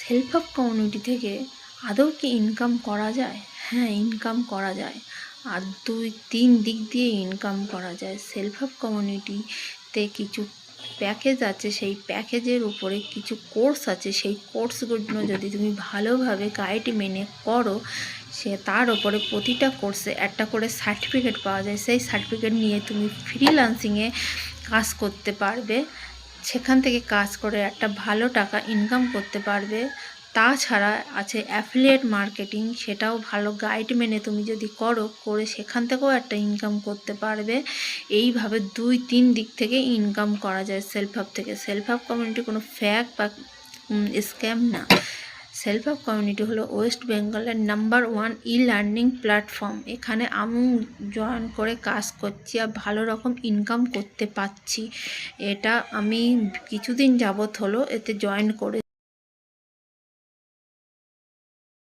Self help community থেকে আদৌ কি ইনকাম করা যায়? হ্যাঁ, ইনকাম করা যায়। আর 2-3 দিক দিয়ে ইনকাম করা যায়। সেলফ হেল্প কমিউনিটিতে কিছু প্যাকেজ আছে, সেই প্যাকেজের উপরে কিছু কোর্স আছে, সেই কোর্সগুলো যদি তুমি ভালোভাবে গাইড মেনে করো, তার ওপরে প্রতিটা কোর্সে একটা করে সার্টিফিকেট পাওয়া যায়। সেই সার্টিফিকেট নিয়ে তুমি ফ্রিল্যান্সিংয়ে কাজ করতে পারবে, সেখান থেকে কাজ করে একটা ভালো টাকা ইনকাম করতে পারবে। তাছাড়া আছে অ্যাফিলিয়েট মার্কেটিং, সেটাও ভালো গাইড মেনে তুমি যদি করে সেখান থেকেও একটা ইনকাম করতে পারবে। এইভাবে 2-3 দিক থেকে ইনকাম করা যায় সেলফ হেল্প থেকে। সেলফ হেল্প কমিউনিটি কোনো ফ্যাক বা স্ক্যাম না। সেলফ হেল্প কমিউনিটি হলো ওয়েস্ট বেঙ্গলের নাম্বার 1 লার্নিং প্ল্যাটফর্ম। এখানে আমি জয়েন করে কাজ করছি আর ভালো রকম ইনকাম করতে পারছি। এটা আমি কিছুদিন যাবৎ হলো এতে জয়েন করে।